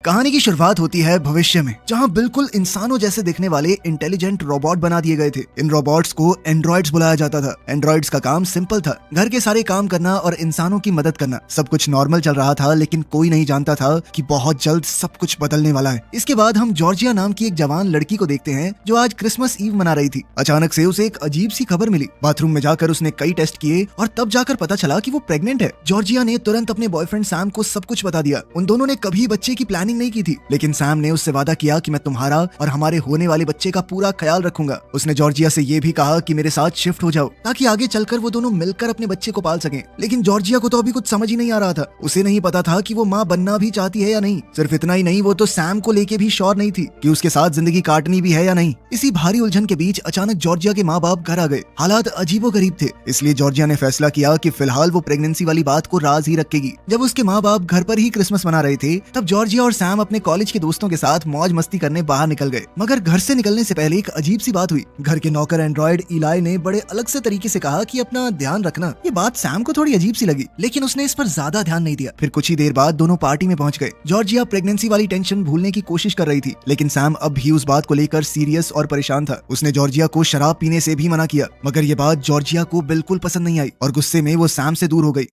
कहानी की शुरुआत होती है भविष्य में, जहां बिल्कुल इंसानों जैसे दिखने वाले इंटेलिजेंट रोबोट बना दिए गए थे। इन रोबोट्स को एंड्रॉइड्स बुलाया जाता था। एंड्रॉइड्स का काम सिंपल था, घर के सारे काम करना और इंसानों की मदद करना। सब कुछ नॉर्मल चल रहा था, लेकिन कोई नहीं जानता था कि बहुत जल्द सब कुछ बदलने वाला है। इसके बाद हम जॉर्जिया नाम की एक जवान लड़की को देखते हैं, जो आज क्रिसमस ईव मना रही थी। अचानक से उसे एक अजीब सी खबर मिली। बाथरूम में जाकर उसने कई टेस्ट किए और तब जाकर पता चला कि वो प्रेग्नेंट है। जॉर्जिया ने तुरंत अपने बॉयफ्रेंड सैम को सब कुछ बता दिया। उन दोनों ने कभी बच्चे की प्लानिंग नहीं की थी, लेकिन सैम ने उससे वादा किया कि मैं तुम्हारा और हमारे होने वाले बच्चे का पूरा ख्याल रखूंगा। उसने जॉर्जिया से ये भी कहा कि मेरे साथ शिफ्ट हो जाओ, ताकि आगे चलकर वो दोनों मिलकर अपने बच्चे को पाल सकें। लेकिन जॉर्जिया को तो अभी कुछ समझ ही नहीं आ रहा था। उसे नहीं पता था कि वो माँ बनना भी चाहती है या नहीं। सिर्फ इतना ही नहीं, वो तो सैम को लेके भी श्योर नहीं थी कि उसके साथ जिंदगी काटनी भी है या नहीं। इसी भारी उलझन के बीच अचानक जॉर्जिया के माँ बाप घर आ गए। हालात अजीबोगरीब थे, इसलिए जॉर्जिया ने फैसला किया कि फिलहाल वो प्रेगनेंसी वाली बात को राज ही रखेगी। जब उसके माँ बाप घर पर ही क्रिसमस मना रहे थे, तब जॉर्जिया और सैम अपने कॉलेज के दोस्तों के साथ मौज मस्ती करने बाहर निकल गए। मगर घर से निकलने से पहले एक अजीब सी बात हुई। घर के नौकर एंड्रॉइड इलाई ने बड़े अलग से तरीके से कहा कि अपना ध्यान रखना। ये बात सैम को थोड़ी अजीब सी लगी, लेकिन उसने इस पर ज्यादा ध्यान नहीं दिया। फिर कुछ ही देर बाद दोनों पार्टी में पहुंच गए। जॉर्जिया प्रेगनेंसी वाली टेंशन भूलने की कोशिश कर रही थी, लेकिन सैम अब भी उस बात को लेकर सीरियस और परेशान था। उसने जॉर्जिया को शराब पीने से भी मना किया, मगर ये बात जॉर्जिया को बिल्कुल पसंद नहीं आई और गुस्से में वो सैम से दूर हो गई।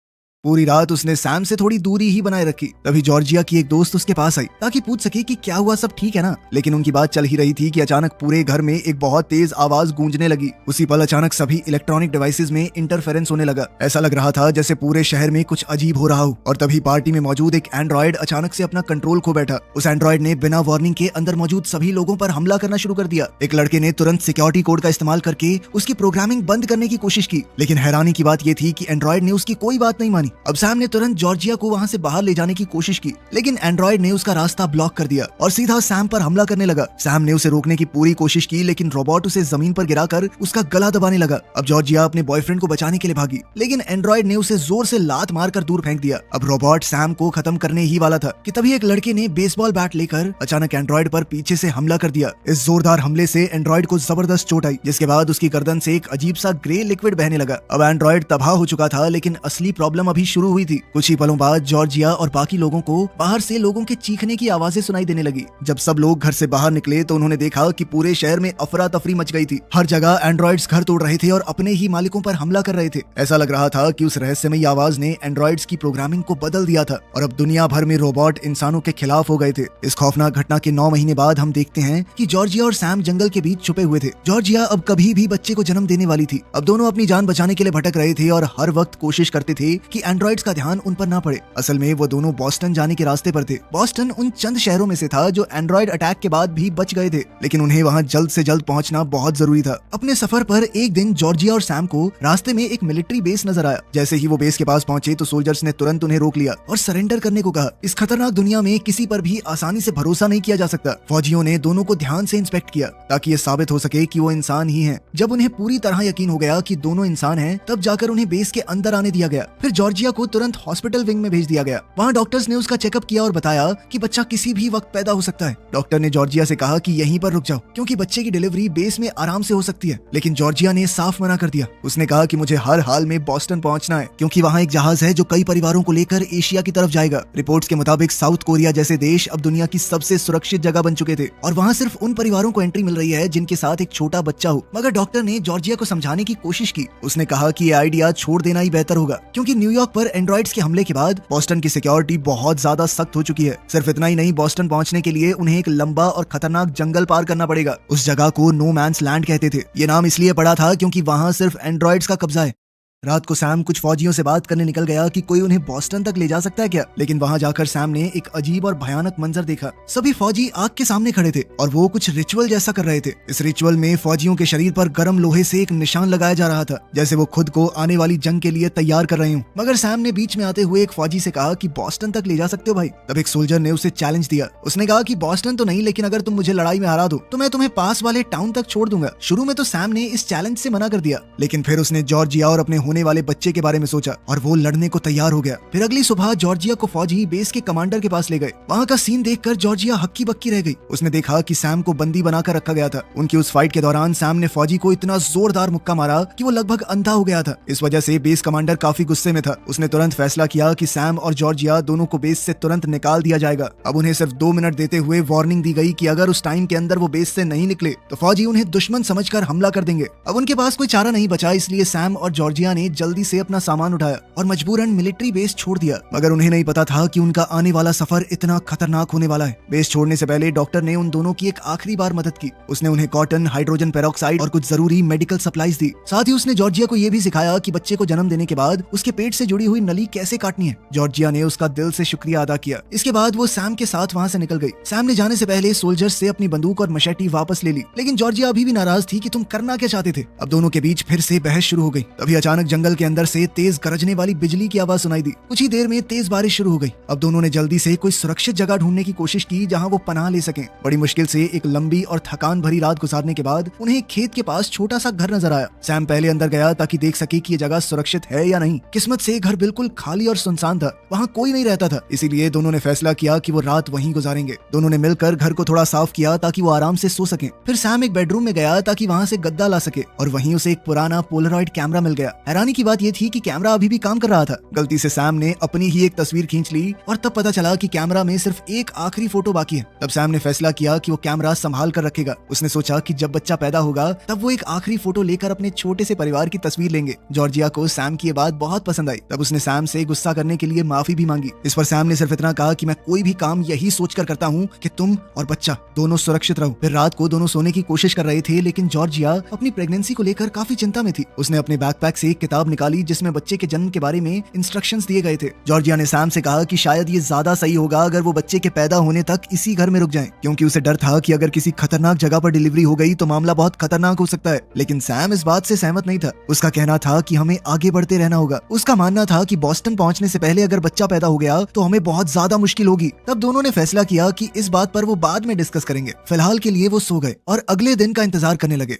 पूरी रात उसने सैम से थोड़ी दूरी ही बनाए रखी। तभी जॉर्जिया की एक दोस्त उसके पास आई, ताकि पूछ सके कि क्या हुआ, सब ठीक है ना। लेकिन उनकी बात चल ही रही थी कि अचानक पूरे घर में एक बहुत तेज आवाज गूंजने लगी। उसी पल अचानक सभी इलेक्ट्रॉनिक डिवाइसेस में इंटरफेरेंस होने लगा। ऐसा लग रहा था जैसे पूरे शहर में कुछ अजीब हो रहा हो। और तभी पार्टी में मौजूद एक एंड्रॉइड अचानक से अपना कंट्रोल खो बैठा। उस एंड्रॉइड ने बिना वार्निंग के अंदर मौजूद सभी लोगों पर हमला करना शुरू कर दिया। एक लड़के ने तुरंत सिक्योरिटी कोड का इस्तेमाल करके उसकी प्रोग्रामिंग बंद करने की कोशिश की, लेकिन हैरानी की बात यह थी कि एंड्रॉइड ने उसकी कोई बात नहीं मानी। अब सैम ने तुरंत जॉर्जिया को वहां से बाहर ले जाने की कोशिश की, लेकिन एंड्रॉइड ने उसका रास्ता ब्लॉक कर दिया और सीधा सैम पर हमला करने लगा। सैम ने उसे रोकने की पूरी कोशिश की, लेकिन रोबोट उसे जमीन पर गिराकर उसका गला दबाने लगा। अब जॉर्जिया अपने बॉयफ्रेंड को बचाने के लिए भागी, लेकिन एंड्रॉइड ने उसे जोर से लात मारकर दूर फेंक दिया। अब रोबोट सैम को खत्म करने ही वाला था कि तभी एक लड़के ने बेसबॉल बैट लेकर अचानक एंड्रॉइड पर पीछे से हमला कर दिया। इस जोरदार हमले से एंड्रॉइड को जबरदस्त चोट आई, जिसके बाद उसकी गर्दन से एक अजीब सा ग्रे लिक्विड बहने लगा। अब एंड्रॉइड तबाह हो चुका था, लेकिन असली प्रॉब्लम अभी शुरू हुई थी। कुछ ही पलों बाद जॉर्जिया और बाकी लोगों को बाहर से लोगों के चीखने की आवाजें सुनाई देने लगी। जब सब लोग घर से बाहर निकले तो उन्होंने देखा कि पूरे शहर में अफरा तफरी मच गई थी। हर जगह एंड्रॉइड्स घर तोड़ रहे थे और अपने ही मालिकों पर हमला कर रहे थे। ऐसा लग रहा था कि उस रहस्यमयी आवाज ने एंड्रॉइड्स की प्रोग्रामिंग को बदल दिया था और अब दुनिया भर में रोबोट इंसानों के खिलाफ हो गए थे। इस खौफनाक घटना के 9 महीने बाद हम देखते हैं कि जॉर्जिया और सैम जंगल के बीच छुपे हुए थे। जॉर्जिया अब कभी भी बच्चे को जन्म देने वाली थी। अब दोनों अपनी जान बचाने के लिए भटक रहे थे और हर वक्त कोशिश करते थे कि एंड्रॉइड्स का ध्यान उन पर ना पड़े। असल में वो दोनों बॉस्टन जाने के रास्ते पर थे। बॉस्टन उन चंद शहरों में से था जो एंड्रॉइड अटैक के बाद भी बच गए थे, लेकिन उन्हें वहां जल्द से जल्द पहुंचना बहुत जरूरी था। अपने सफर पर एक दिन जॉर्जिया और सैम को रास्ते में एक मिलिट्री बेस नजर आया। जैसे ही वो बेस के पास पहुंचे तो सोल्जर्स ने तुरंत उन्हें रोक लिया और सरेंडर करने को कहा। इस खतरनाक दुनिया में किसी पर भी आसानी से भरोसा नहीं किया जा सकता। फौजियों ने दोनों को ध्यान से इंस्पेक्ट किया, ताकि ये साबित हो सके कि वो इंसान ही हैं। जब उन्हें पूरी तरह यकीन हो गया कि दोनों इंसान हैं, तब जाकर उन्हें बेस के अंदर आने दिया गया। फिर जॉर्जिया को तुरंत हॉस्पिटल विंग में भेज दिया गया। वहाँ डॉक्टर्स ने उसका चेकअप किया और बताया कि बच्चा किसी भी वक्त पैदा हो सकता है। डॉक्टर ने जॉर्जिया से कहा कि यहीं पर रुक जाओ, क्योंकि बच्चे की डिलीवरी बेस में आराम से हो सकती है। लेकिन जॉर्जिया ने साफ मना कर दिया। उसने कहा कि मुझे हर हाल में बॉस्टन पहुंचना है, क्योंकि वहाँ एक जहाज है जो कई परिवारों को लेकर एशिया की तरफ जाएगा। रिपोर्ट्स के मुताबिक साउथ कोरिया जैसे देश अब दुनिया की सबसे सुरक्षित जगह बन चुके थे और वहाँ सिर्फ उन परिवारों को एंट्री मिल रही है जिनके साथ एक छोटा बच्चा हो। मगर डॉक्टर ने जॉर्जिया को समझाने की कोशिश की। उसने कहा कि ये आइडिया छोड़ देना ही बेहतर होगा, क्योंकि न्यूयॉर्क पर एंड्रॉइड्स के हमले के बाद बॉस्टन की सिक्योरिटी बहुत ज्यादा सख्त हो चुकी है। सिर्फ इतना ही नहीं, बॉस्टन पहुंचने के लिए उन्हें एक लंबा और खतरनाक जंगल पार करना पड़ेगा। उस जगह को नो मैंस लैंड कहते थे। ये नाम इसलिए पड़ा था क्योंकि वहां सिर्फ एंड्रॉइड्स का कब्जा है। रात को सैम कुछ फौजियों से बात करने निकल गया कि कोई उन्हें बॉस्टन तक ले जा सकता है क्या। लेकिन वहां जाकर सैम ने एक अजीब और भयानक मंजर देखा। सभी फौजी आग के सामने खड़े थे और वो कुछ रिचुअल जैसा कर रहे थे। इस रिचुअल में फौजियों के शरीर पर गर्म लोहे से एक निशान लगाया जा रहा था, जैसे वो खुद को आने वाली जंग के लिए तैयार कर रहे हूँ। मगर सैम ने बीच में आते हुए एक फौजी से कहा कि बॉस्टन तक ले जा सकते हो भाई। तब एक सोल्जर ने उसे चैलेंज दिया। उसने कहा कि बॉस्टन तो नहीं, लेकिन अगर तुम मुझे लड़ाई में हरा दो तो मैं तुम्हें पास वाले टाउन तक छोड़ दूंगा। शुरू में तो सैम ने इस चैलेंज से मना कर दिया, लेकिन फिर उसने जॉर्जिया और अपने होने होने वाले बच्चे के बारे में सोचा और वो लड़ने को तैयार हो गया। फिर अगली सुबह जॉर्जिया को फौजी बेस के कमांडर के पास ले गए। वहाँ का सीन देखकर जॉर्जिया हक्की बक्की रह गई। उसने देखा कि सैम को बंदी बनाकर रखा गया था। उनकी उस फाइट के दौरान सैम ने फौजी को इतना जोरदार मुक्का मारा कि वो लगभग अंधा हो गया था। इस वजह से बेस कमांडर काफी गुस्से में था। उसने तुरंत फैसला किया कि सैम और जॉर्जिया दोनों को बेस से तुरंत निकाल दिया जाएगा। अब उन्हें सिर्फ 2 मिनट देते हुए वार्निंग दी गई कि अगर उस टाइम के अंदर वो बेस से नहीं निकले तो फौजी उन्हें दुश्मन समझकर हमला कर देंगे। अब उनके पास कोई चारा नहीं बचा, इसलिए सैम और जॉर्जिया ने जल्दी से अपना सामान उठाया और मजबूरन मिलिट्री बेस छोड़ दिया। मगर उन्हें नहीं पता था कि उनका आने वाला सफर इतना खतरनाक होने वाला है। बेस छोड़ने से पहले डॉक्टर ने उन दोनों की एक आखिरी बार मदद की। उसने उन्हें कॉटन, हाइड्रोजन पेरोक्साइड और कुछ जरूरी मेडिकल सप्लाईज दी। साथ ही उसने जॉर्जिया को यह भी सिखाया कि बच्चे को जन्म देने के बाद उसके पेट से जुड़ी हुई नली कैसे काटनी है। जॉर्जिया ने उसका दिल से शुक्रिया अदा किया। इसके बाद वो सैम के साथ वहाँ से निकल गई। सैम ने जाने से पहले सोल्जर्स से अपनी बंदूक और मशेटी वापस ले ली, लेकिन जॉर्जिया अभी भी नाराज थी कि तुम करना क्या चाहते थे। अब दोनों के बीच फिर से बहस शुरू हो गई। तभी अचानक जंगल के अंदर से तेज गरजने वाली बिजली की आवाज सुनाई दी। कुछ ही देर में तेज बारिश शुरू हो गई। अब दोनों ने जल्दी से कोई सुरक्षित जगह ढूंढने की कोशिश की जहां वो पनाह ले सकें। बड़ी मुश्किल से एक लंबी और थकान भरी रात गुजारने के बाद उन्हें एक खेत के पास छोटा सा घर नजर आया। सैम पहले अंदर गया ताकि देख सके कि ये जगह सुरक्षित है या नहीं। किस्मत से घर बिल्कुल खाली और सुनसान था, वहाँ कोई नहीं रहता था। इसीलिए दोनों ने फैसला किया कि वो रात वहीं गुजारेंगे। दोनों ने मिलकर घर को थोड़ा साफ किया ताकि वो आराम से सो सकें। फिर सैम एक बेडरूम में गया ताकि वहाँ से गद्दा ला सके और वहीं उसे एक पुराना पोलरॉइड कैमरा मिल गया। हैरानी की बात यह थी कि कैमरा अभी भी काम कर रहा था। गलती से सैम ने अपनी ही एक तस्वीर खींच ली और तब पता चला कि कैमरा में सिर्फ एक आखिरी फोटो बाकी है। तब सैम ने फैसला किया कि वो कैमरा संभाल कर रखेगा। उसने सोचा कि जब बच्चा पैदा होगा तब वो एक आखिरी फोटो लेकर अपने छोटे से परिवार की तस्वीर लेंगे। जॉर्जिया को सैम की ये बात बहुत पसंद आई। तब उसने सैम से गुस्सा करने के लिए माफी भी मांगी। इस पर सैम ने सिर्फ इतना कहा कि मैं कोई भी काम यही सोचकर करता हूँ कि तुम और बच्चा दोनों सुरक्षित रहो। फिर रात को दोनों सोने की कोशिश कर रहे थे, लेकिन जॉर्जिया अपनी प्रेगनेंसी को लेकर काफी चिंता में थी। उसने अपने बैकपैक से एक किताब निकाली जिसमें बच्चे के जन्म के बारे में इंस्ट्रक्शंस दिए गए थे। जॉर्जिया ने सैम से कहा कि शायद ये ज्यादा सही होगा अगर वो बच्चे के पैदा होने तक इसी घर में रुक जाएं, क्योंकि उसे डर था कि अगर किसी खतरनाक जगह पर डिलीवरी हो गई तो मामला बहुत खतरनाक हो सकता है। लेकिन सैम इस बात से सहमत नहीं था। उसका कहना था कि हमें आगे बढ़ते रहना होगा। उसका मानना था कि बॉस्टन पहुंचने से पहले अगर बच्चा पैदा हो गया तो हमें बहुत ज्यादा मुश्किल होगी। तब दोनों ने फैसला किया कि इस बात पर वो बाद में डिस्कस करेंगे। फिलहाल के लिए वो सो गए और अगले दिन का इंतजार करने लगे।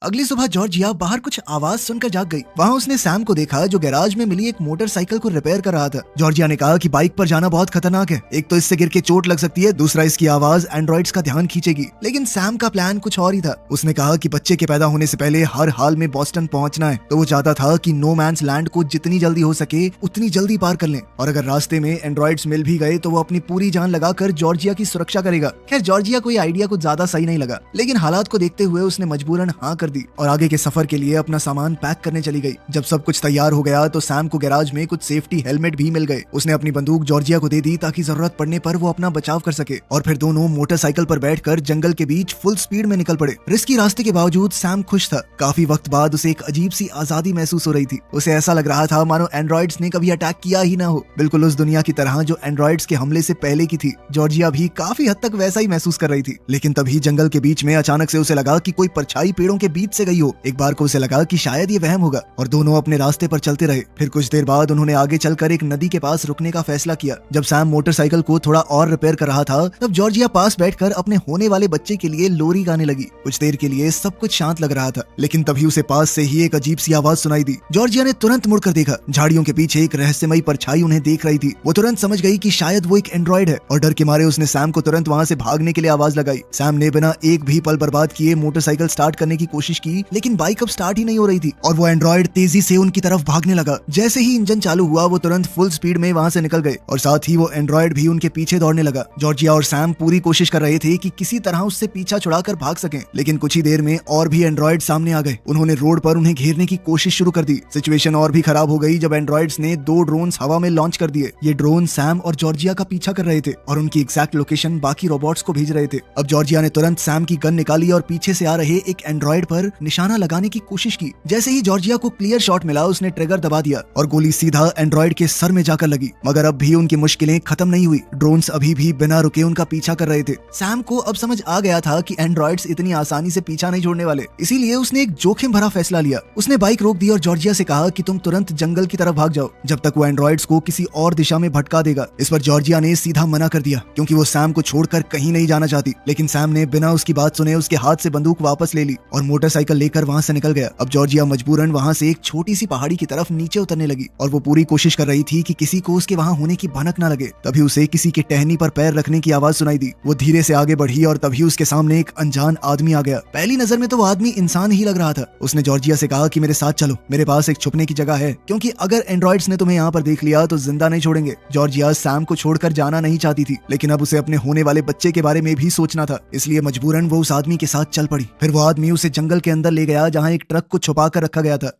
अगली सुबह जॉर्जिया बाहर कुछ आवाज सुनकर जाग गई। वहाँ उसने सैम को देखा जो गैराज में मिली एक मोटरसाइकिल को रिपेयर कर रहा था। जॉर्जिया ने कहा कि बाइक पर जाना बहुत खतरनाक है, एक तो इससे गिर के चोट लग सकती है, दूसरा इसकी आवाज एंड्रॉइड्स का ध्यान खींचेगी। लेकिन सैम का प्लान कुछ और ही था। उसने कहा कि बच्चे के पैदा होने से पहले हर हाल में बॉस्टन पहुंचना है, तो वो चाहता था कि नो मैंस लैंड को जितनी जल्दी हो सके उतनी जल्दी पार कर लें, और अगर रास्ते में एंड्रॉइड्स मिल भी गए तो वो अपनी पूरी जान लगाकर जॉर्जिया की सुरक्षा करेगा। खैर जॉर्जिया को ये आइडिया कुछ ज्यादा सही नहीं लगा, लेकिन हालात को देखते हुए उसने मजबूरन हाँ कर दी और आगे के सफर के लिए अपना सामान पैक करने चली गई। जब सब कुछ तैयार हो गया तो सैम को गैराज में कुछ सेफ्टी हेलमेट भी मिल गए। उसने अपनी बंदूक जॉर्जिया को दे दी ताकि जरूरत पड़ने पर वो अपना बचाव कर सके, और फिर दोनों मोटरसाइकिल पर बैठकर जंगल के बीच फुल स्पीड में निकल पड़े। रिस्की रास्ते के बावजूद सैम खुश था। काफी वक्त बाद उसे एक अजीब सी आजादी महसूस हो रही थी। उसे ऐसा लग रहा था मानो एंड्रॉइड्स ने कभी अटैक किया ही ना हो, बिल्कुल उस दुनिया की तरह जो एंड्रॉइड्स के हमले से पहले की थी। जॉर्जिया भी काफी हद तक वैसा ही महसूस कर रही थी। लेकिन तभी जंगल के बीच में अचानक से उसे लगा कि कोई परछाई पेड़ों के बीच से गई हो। एक बार को उसे लगा कि शायद ये वहम होगा, और दोनों अपने रास्ते पर चलते रहे। फिर कुछ देर बाद उन्होंने आगे चलकर एक नदी के पास रुकने का फैसला किया। जब सैम मोटरसाइकिल को थोड़ा और रिपेयर कर रहा था तब जॉर्जिया पास बैठकर अपने होने वाले बच्चे के लिए लोरी गाने लगी। कुछ देर के लिए सब कुछ शांत लग रहा था, लेकिन तभी उसे पास से ही एक अजीब सी आवाज सुनाई दी। जॉर्जिया ने तुरंत मुड़कर देखा। झाड़ियों के पीछे एक रहस्यमयी परछाई उन्हें देख रही थी। वो तुरंत समझ गई कि शायद वो एक एंड्रॉइड है, और डर के मारे उसने सैम को तुरंत वहाँ से भागने के लिए आवाज लगाई। सैम ने बिना एक भी पल बर्बाद किए मोटरसाइकिल स्टार्ट करने की कोशिश की, लेकिन बाइक अब स्टार्ट ही नहीं हो रही थी और वो एंड्रॉइड तेजी से उनकी तरफ भागने लगा। जैसे ही इंजन चालू हुआ वो तुरंत फुल स्पीड में वहाँ से निकल गए, और साथ ही वो एंड्रॉइड भी उनके पीछे दौड़ने लगा। जॉर्जिया और सैम पूरी कोशिश कर रहे थे कि किसी तरह उससे पीछा छुड़ाकर भाग सकें, लेकिन कुछ ही देर में और भी एंड्रॉइड सामने आ गए। उन्होंने रोड पर उन्हें घेरने की कोशिश शुरू कर दी। सिचुएशन और भी खराब हो गई जब एंड्रॉइड्स ने 2 ड्रोन्स हवा में लॉन्च कर दिए। ये ड्रोन सैम और जॉर्जिया का पीछा कर रहे थे और उनकी एग्जैक्ट लोकेशन बाकी रोबोट्स को भेज रहे थे। अब जॉर्जिया ने तुरंत सैम की गन निकाली और पीछे से आ रहे एक एंड्रॉइड पर निशाना लगाने की कोशिश की। जैसे ही जॉर्जिया को क्लियर शॉट मिला उसने ट्रिगर दबा दिया और गोली सीधा एंड्रॉइड के सर में जाकर लगी। मगर अब भी उनकी मुश्किलें खत्म नहीं हुई। ड्रोन्स अभी भी बिना रुके उनका पीछा कर रहे थे। सैम को अब समझ आ गया था कि एंड्रॉइड्स इतनी आसानी से पीछा नहीं छोड़ने वाले, इसीलिए उसने एक जोखिम भरा फैसला लिया। उसने बाइक रोक दी और जॉर्जिया से कहा कि तुम तुरंत जंगल की तरफ भाग जाओ जब तक वो एंड्रॉइड्स को किसी और दिशा में भटका देगा। इस पर जॉर्जिया ने सीधा मना कर दिया क्योंकि वो सैम को छोड़कर कहीं नहीं जाना चाहती। लेकिन सैम ने बिना उसकी बात सुने उसके हाथ से बंदूक वापस ले ली और मोटरसाइकिल लेकर वहाँ से निकल गया। अब जॉर्जिया मजबूरन वहाँ से एक छोटी सी पहाड़ी की तरफ नीचे उतरने लगी और वो पूरी कोशिश कर रही थी कि किसी को उसके वहाँ होने की भनक ना लगे। तभी उसे किसी के टहनी पर पैर रखने की आवाज सुनाई दी। वो धीरे से आगे बढ़ी और तभी उसके सामने एक अनजान आदमी आ गया। पहली नजर में तो वो आदमी इंसान ही लग रहा था। उसने जॉर्जिया से कहा कि मेरे साथ चलो, मेरे पास एक छुपने की जगह है, क्योंकि अगर एंड्रॉइड्स ने तुम्हें यहाँ पर देख लिया तो जिंदा नहीं छोड़ेंगे। जॉर्जिया सैम को छोड़कर जाना नहीं चाहती थी, लेकिन अब उसे अपने होने वाले बच्चे के बारे में भी सोचना था, इसलिए मजबूरन वो उस आदमी के साथ चल पड़ी। फिर वो आदमी उसे जंगल के अंदर ले गया जहाँ एक ट्रक को छुपा कर रखा गया था।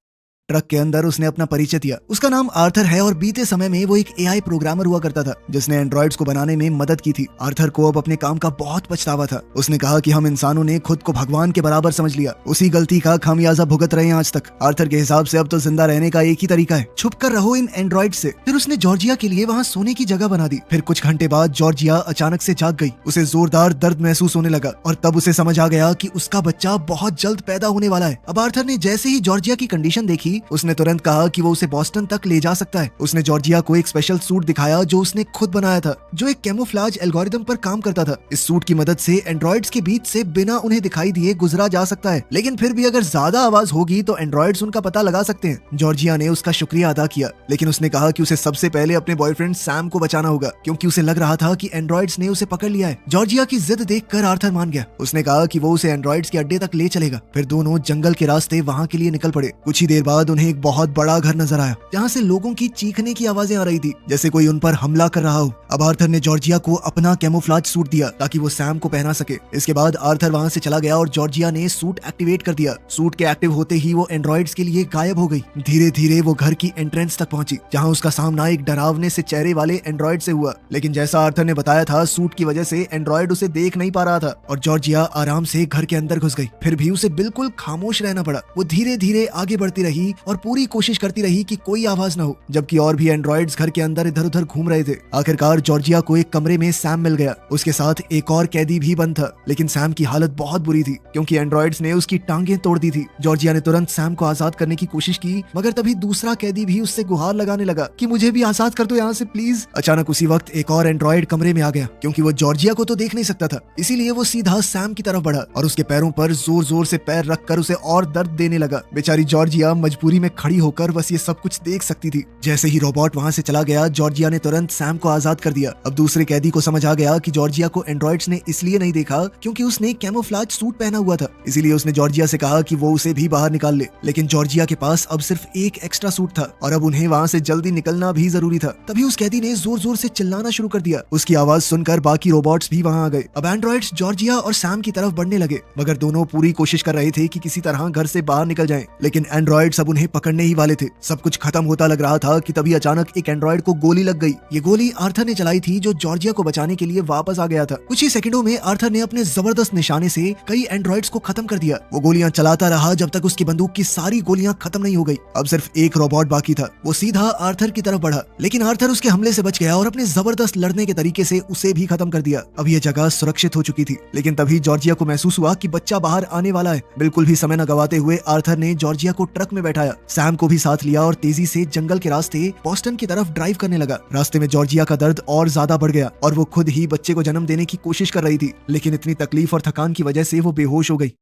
ट्रक के अंदर उसने अपना परिचय दिया। उसका नाम आर्थर है और बीते समय में वो एक एआई प्रोग्रामर हुआ करता था जिसने एंड्रॉइड्स को बनाने में मदद की थी। आर्थर को अब अपने काम का बहुत पछतावा था। उसने कहा कि हम इंसानों ने खुद को भगवान के बराबर समझ लिया, उसी गलती का खामियाजा भुगत रहे हैं आज तक। आर्थर के हिसाब से अब तो जिंदा रहने का एक ही तरीका है, छुप कर रहो इन एंड्रॉइड से। फिर उसने जॉर्जिया के लिए वहाँ सोने की जगह बना दी। फिर कुछ घंटे बाद जॉर्जिया अचानक से जाग गई। उसे जोरदार दर्द महसूस होने लगा और तब उसे समझ आ गया कि उसका बच्चा बहुत जल्द पैदा होने वाला है। अब आर्थर ने जैसे ही जॉर्जिया की कंडीशन देखी, उसने तुरंत कहा कि वो उसे बॉस्टन तक ले जा सकता है। उसने जॉर्जिया को एक स्पेशल सूट दिखाया जो उसने खुद बनाया था, जो एक कैमोफ्लेज एल्गोरिदम पर काम करता था। इस सूट की मदद से एंड्रॉइड्स के बीच से बिना उन्हें दिखाई दिए गुजरा जा सकता है, लेकिन फिर भी अगर ज्यादा आवाज होगी तो एंड्रॉइड्स उनका पता लगा सकते हैं। जॉर्जिया ने उसका शुक्रिया अदा किया, लेकिन उसने कहा कि उसे सबसे पहले अपने बॉयफ्रेंड सैम को बचाना होगा, क्योंकि उसे लग रहा था कि एंड्रॉइड्स ने उसे पकड़ लिया है। जॉर्जिया की जिद देखकर आर्थर मान गया। उसने कहा कि वो उसे एंड्रॉइड्स के अड्डे तक ले चलेगा। फिर दोनों जंगल के रास्ते वहाँ के लिए निकल पड़े। कुछ ही देर बाद उन्हें एक बहुत बड़ा घर नजर आया जहाँ से लोगों की चीखने की आवाजें आ रही थी, जैसे कोई उन पर हमला कर रहा हो। अब आर्थर ने जॉर्जिया को अपना कैमोफ्लेज सूट दिया ताकि वो सैम को पहना सके। इसके बाद आर्थर वहाँ से चला गया और जॉर्जिया ने सूट एक्टिवेट कर दिया। सूट के एक्टिव होते ही वो एंड्रॉइड्स के लिए गायब हो गई। धीरे धीरे वो घर की एंट्रेंस तक पहुंची, जहाँ उसका सामना एक डरावने से चेहरे वाले एंड्रॉइड से हुआ। लेकिन जैसा आर्थर ने बताया था, सूट की वजह से एंड्रॉइड उसे देख नहीं पा रहा था और जॉर्जिया आराम से घर के अंदर घुस गई। फिर भी उसे बिल्कुल खामोश रहना पड़ा। वो धीरे धीरे आगे बढ़ती रही और पूरी कोशिश करती रही कि कोई आवाज न हो, जबकि और भी एंड्रॉइड्स घर के अंदर इधर उधर घूम रहे थे। आखिरकार जॉर्जिया को एक कमरे में सैम मिल गया। उसके साथ एक और कैदी भी बंद था, लेकिन सैम की हालत बहुत बुरी थी क्योंकि एंड्रॉइड्स ने उसकी टांगें तोड़ दी थी। जॉर्जिया ने तुरंत सैम को आजाद करने की कोशिश की, मगर तभी दूसरा कैदी भी उससे गुहार लगाने लगा कि मुझे भी आजाद कर दो यहाँ से प्लीज। अचानक उसी वक्त एक और एंड्रॉइड कमरे में आ गया। क्योंकि वो जॉर्जिया को तो देख नहीं सकता था, इसीलिए वो सीधा सैम की तरफ बढ़ा और उसके पैरों पर जोर जोर से पैर रखकर उसे और दर्द देने लगा। बेचारी जॉर्जिया मजबूरी में खड़ी होकर बस ये सब कुछ देख सकती थी। जैसे ही रोबोट वहाँ से चला गया, जॉर्जिया ने तुरंत सैम को आजाद कर दिया। अब दूसरे कैदी को समझ आ गया कि जॉर्जिया को एंड्रॉइड्स ने इसलिए नहीं देखा क्योंकि उसने कैमोफ्लेज सूट पहना हुआ था, इसीलिए उसने जॉर्जिया से कहा कि वो उसे भी बाहर निकाल ले। लेकिन जॉर्जिया के पास अब सिर्फ एक एक्स्ट्रा सूट था और अब उन्हें वहाँ से जल्दी निकलना भी जरूरी था। तभी उस कैदी ने जोर जोर से चिल्लाना शुरू कर दिया। उसकी आवाज सुनकर बाकी रोबोट्स भी वहाँ आ गए। अब एंड्रॉइड्स जॉर्जिया और सैम की तरफ बढ़ने लगे, मगर दोनों पूरी कोशिश कर रहे थे कि किसी तरह घर से बाहर निकल जाएं। लेकिन एंड्रॉइड्स अब उन्हें पकड़ने ही वाले थे। सब कुछ खत्म होता लग रहा था कि तभी अचानक एक एंड्रॉइड को गोली लग गई। ये गोली आर्थर ने चलाई थी, जो जॉर्जिया को बचाने के लिए वापस आ गया था। कुछ ही सेकंडों में आर्थर ने अपने जबरदस्त निशाने से कई एंड्रॉइड्स को खत्म कर दिया। वो गोलियां चलाता रहा जब तक उसकी बंदूक की सारी गोलियां खत्म नहीं हो गई। अब सिर्फ एक रोबोट बाकी था। वो सीधा आर्थर की तरफ बढ़ा, लेकिन आर्थर उसके हमले से बच गया और अपने जबरदस्त लड़ने के तरीके से उसे भी खत्म कर दिया। अब ये जगह सुरक्षित हो चुकी थी, लेकिन तभी जॉर्जिया को महसूस हुआ कि बच्चा बाहर आने वाला है। बिल्कुल भी समय न गवाते हुए आर्थर ने जॉर्जिया को ट्रक में बैठाया, सैम को भी साथ लिया और तेजी से जंगल के रास्ते बॉस्टन की तरफ ड्राइव करने लगा। रास्ते में जॉर्जिया का दर्द और ज्यादा बढ़ गया और वो खुद ही बच्चे को जन्म देने की कोशिश कर रही थी, लेकिन इतनी तकलीफ और थकान की वजह से वो बेहोश हो गई।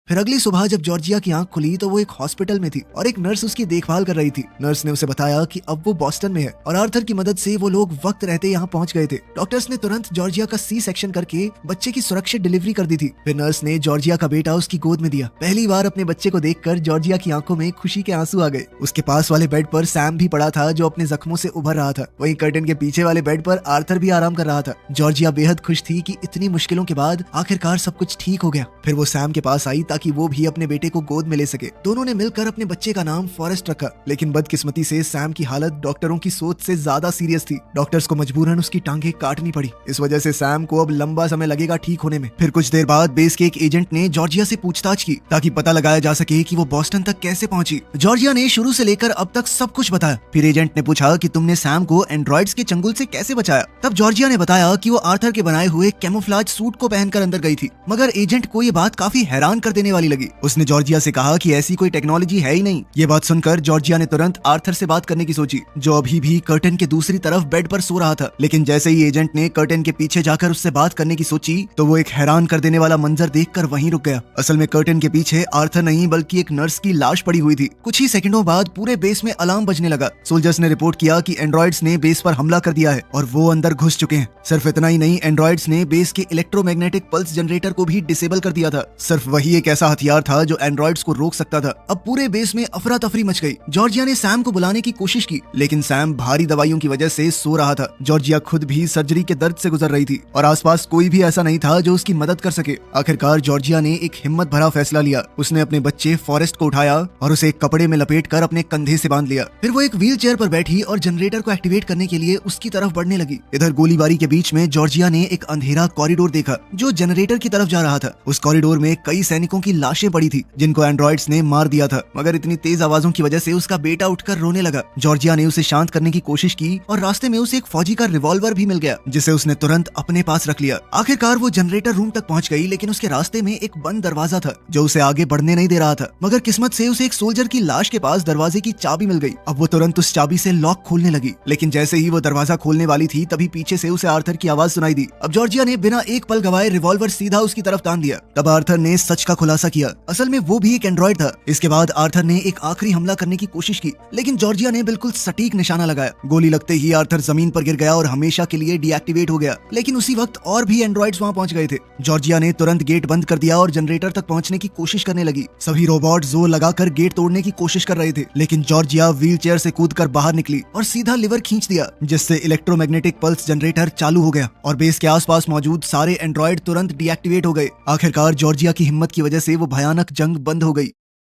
फिर अगली सुबह जब जॉर्जिया की आंख खुली तो वो एक हॉस्पिटल में थी और एक नर्स उसकी देखभाल कर रही थी। नर्स ने उसे बताया कि अब वो बॉस्टन में है और आर्थर की मदद से वो लोग वक्त रहते यहाँ पहुँच गए थे। डॉक्टर्स ने तुरंत जॉर्जिया का सी सेक्शन करके बच्चे की सुरक्षित डिलीवरी कर दी थी। फिर नर्स ने जॉर्जिया का बेटा उसकी गोद में दिया। पहली बार अपने बच्चे को देखकर जॉर्जिया की आंखों में खुशी के आंसू आ गए। उसके पास वाले बेड पर सैम भी पड़ा था, जो अपने जख्मों से उभर रहा था। वहीं कर्टन के पीछे वाले बेड पर आर्थर भी आराम कर रहा था। जॉर्जिया बेहद खुश थी कि इतनी मुश्किलों के बाद आखिरकार सब कुछ ठीक हो गया। फिर वो सैम के पास आई ताकि वो भी अपने बेटे को गोद में ले सके। दोनों ने मिलकर अपने बच्चे का नाम फॉरेस्ट रखा, लेकिन बदकिस्मती से सैम की हालत डॉक्टरों की सोच से ज्यादा सीरियस थी। डॉक्टर्स को मजबूरन उसकी टांगें काटनी पड़ी। इस वजह से सैम को अब लंबा समय लगेगा ठीक होने में। फिर कुछ देर बाद बेस के एक एजेंट ने जॉर्जिया से पूछताछ की ताकि पता लगाया जा सके कि वो बॉस्टन तक कैसे पहुंची। जॉर्जिया ने शुरू से लेकर अब तक सब कुछ बताया। फिर एजेंट ने पूछा कि तुमने सैम को एंड्रॉइड्स के चंगुल से कैसे बचाया। तब जॉर्जिया ने बताया कि वो आर्थर के बनाए हुए कैमोफ्लेज सूट को पहनकर अंदर गई थी। मगर एजेंट को ये बात काफी हैरान कर देने देने वाली लगी। उसने जॉर्जिया से कहा कि ऐसी कोई टेक्नोलॉजी है ही नहीं। ये बात सुनकर जॉर्जिया ने तुरंत आर्थर से बात करने की सोची, जो अभी भी कर्टन के दूसरी तरफ बेड पर सो रहा था। लेकिन जैसे ही एजेंट ने कर्टन के पीछे जाकर उससे बात करने की सोची तो वो एक हैरान कर देने वाला मंजर देखकर वहीं रुक गया। असल में कर्टन के पीछे आर्थर नहीं बल्कि एक नर्स की लाश पड़ी हुई थी। कुछ ही सेकंडों बाद पूरे बेस में अलार्म बजने लगा। सोल्जर्स ने रिपोर्ट किया कि एंड्रॉइड्स ने बेस पर हमला कर दिया है और वो अंदर घुस चुके हैं। सिर्फ इतना ही नहीं, एंड्रॉइड्स ने बेस के इलेक्ट्रोमैग्नेटिक पल्स जनरेटर को भी डिसेबल कर दिया था। सिर्फ वही एक ऐसा हथियार था जो एंड्रॉइड्स को रोक सकता था। अब पूरे बेस में अफरा तफरी मच गई। जॉर्जिया ने सैम को बुलाने की कोशिश की, लेकिन सैम भारी दवाइयों की वजह से सो रहा था। जॉर्जिया खुद भी सर्जरी के दर्द से गुजर रही थी और आसपास कोई भी ऐसा नहीं था जो उसकी मदद कर सके। आखिरकार जॉर्जिया ने एक हिम्मत भरा फैसला लिया। उसने अपने बच्चे फॉरेस्ट को उठाया और उसे एक कपड़े में लपेटकर अपने कंधे से बांध लिया। फिर वो एक व्हील चेयर पर बैठी और जनरेटर को एक्टिवेट करने के लिए उसकी तरफ बढ़ने लगी। इधर गोलीबारी के बीच में जॉर्जिया ने एक अंधेरा कॉरिडोर देखा जो जनरेटर की तरफ जा रहा था। उस कॉरिडोर में कई सैनिकों की लाशें पड़ी थी जिनको एंड्रॉइड्स ने मार दिया था, मगर इतनी तेज आवाजों की वजह से उसका बेटा उठकर रोने लगा। जॉर्जिया ने उसे शांत करने की कोशिश की और रास्ते में उसे एक फौजी का रिवॉल्वर भी मिल गया, जिसे उसने तुरंत अपने पास रख लिया। आखिरकार वो जनरेटर रूम तक पहुंच गई, लेकिन उसके रास्ते में एक बंद दरवाजा था जो उसे आगे बढ़ने नहीं दे रहा था। मगर किस्मत से उसे एक सोल्जर की लाश के पास दरवाजे की चाबी मिल गई। अब वो तुरंत उस चाबी से लॉक खोलने लगी, लेकिन जैसे ही वो दरवाजा खोलने वाली थी तभी पीछे से उसे आर्थर की आवाज सुनाई दी। अब जॉर्जिया ने बिना एक पल गवाए रिवॉल्वर सीधा उसकी तरफ तान दिया। तब आर्थर ने सच का खुलासा किया, असल में वो भी एक एंड्रॉइड था। इसके बाद आर्थर ने एक आखिरी हमला करने की कोशिश की, लेकिन जॉर्जिया ने बिल्कुल सटीक निशाना लगाया। गोली लगते ही आर्थर जमीन पर गिर गया और हमेशा के लिए डीएक्टिवेट हो गया। लेकिन उसी वक्त और भी एंड्रॉइड्स वहां पहुंच गए थे। जॉर्जिया ने तुरंत गेट बंद कर दिया और जनरेटर तक पहुंचने की कोशिश करने लगी। सभी रोबोट जोर लगाकर गेट तोड़ने की कोशिश कर रहे थे, लेकिन जॉर्जिया व्हील चेयर से कूदकर बाहर निकली और सीधा लिवर खींच दिया, जिससे इलेक्ट्रोमैग्नेटिक पल्स जनरेटर चालू हो गया और बेस के आसपास मौजूद सारे एंड्रॉइड तुरंत डीएक्टिवेट हो गए। आखिरकार जॉर्जिया की हिम्मत की वजह से वो भयानक जंग बंद हो गई।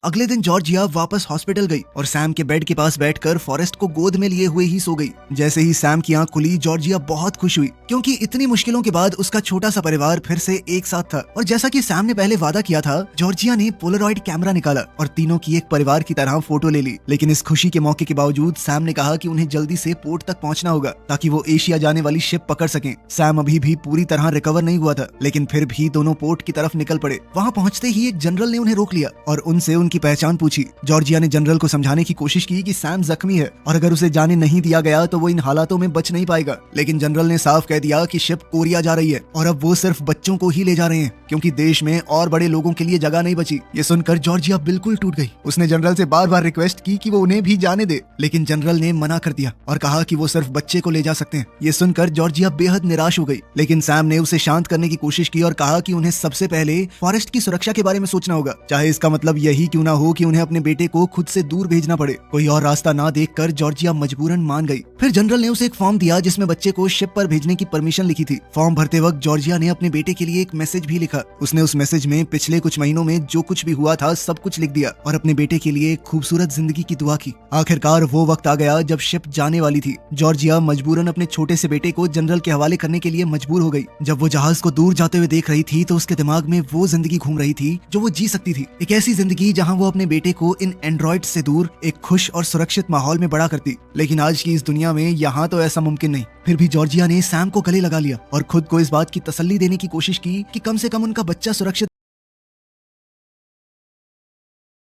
अगले दिन जॉर्जिया वापस हॉस्पिटल गई और सैम के बेड के पास बैठकर फॉरेस्ट को गोद में लिए हुए ही सो गई। जैसे ही सैम की आंख खुली, जॉर्जिया बहुत खुश हुई, क्योंकि इतनी मुश्किलों के बाद उसका छोटा सा परिवार फिर से एक साथ था। और जैसा कि सैम ने पहले वादा किया था, जॉर्जिया ने पोलरॉइड कैमरा निकाला और तीनों की एक परिवार की तरह फोटो ले ली। लेकिन इस खुशी के मौके के बावजूद सैम ने कहा कि उन्हें जल्दी से पोर्ट तक पहुंचना होगा ताकि वो एशिया जाने वाली शिप पकड़ सकें। सैम अभी भी पूरी तरह रिकवर नहीं हुआ था, लेकिन फिर भी दोनों पोर्ट की तरफ निकल पड़े। वहाँ पहुँचते ही एक जनरल ने उन्हें रोक लिया और उनसे उनकी पहचान पूछी। जॉर्जिया ने जनरल को समझाने की कोशिश की कि सैम जख्मी है और अगर उसे जाने नहीं दिया गया तो वो इन हालातों में बच नहीं पाएगा। लेकिन जनरल ने साफ कह दिया कि शिप कोरिया जा रही है और अब वो सिर्फ बच्चों को ही ले जा रहे हैं, क्योंकि देश में और बड़े लोगों के लिए जगह नहीं बची। ये सुनकर जॉर्जिया बिल्कुल टूट गई। उसने जनरल से बार बार रिक्वेस्ट की कि वो उन्हें भी जाने दे, लेकिन जनरल ने मना कर दिया और कहा कि वो सिर्फ बच्चे को ले जा सकते हैं। ये सुनकर जॉर्जिया बेहद निराश हो गई, लेकिन सैम ने उसे शांत करने की कोशिश की और कहा कि उन्हें सबसे पहले फॉरेस्ट की सुरक्षा के बारे में सोचना होगा, चाहे इसका मतलब यही क्यों ना हो कि उन्हें अपने बेटे को खुद से दूर भेजना पड़े। कोई और रास्ता ना देखकर जॉर्जिया मजबूरन मान गई। फिर जनरल ने उसे एक फॉर्म दिया जिसमें बच्चे को शिप पर भेजने की परमिशन लिखी थी। फॉर्म भरते वक्त जॉर्जिया ने अपने बेटे के लिए एक मैसेज भी लिखा। उसने उस मैसेज में पिछले कुछ महीनों में जो कुछ भी हुआ था सब कुछ लिख दिया और अपने बेटे के लिए एक खूबसूरत जिंदगी की दुआ की। आखिरकार वो वक्त आ गया जब शिप जाने वाली थी। जॉर्जिया मजबूरन अपने छोटे से बेटे को जनरल के हवाले करने के लिए मजबूर हो गई। जब वो जहाज को दूर जाते हुए देख रही थी तो उसके दिमाग में वो जिंदगी घूम रही थी जो वो जी सकती थी, एक ऐसी जिंदगी जहाँ वो अपने बेटे को इन एंड्रॉइड से दूर एक खुश और सुरक्षित माहौल में बड़ा करती। लेकिन आज की इस दुनिया में यहाँ तो ऐसा मुमकिन नहीं। फिर भी जॉर्जिया ने सैम को गले लगा लिया और खुद को इस बात की तसल्ली देने की कोशिश की कि कम से कम उनका बच्चा सुरक्षित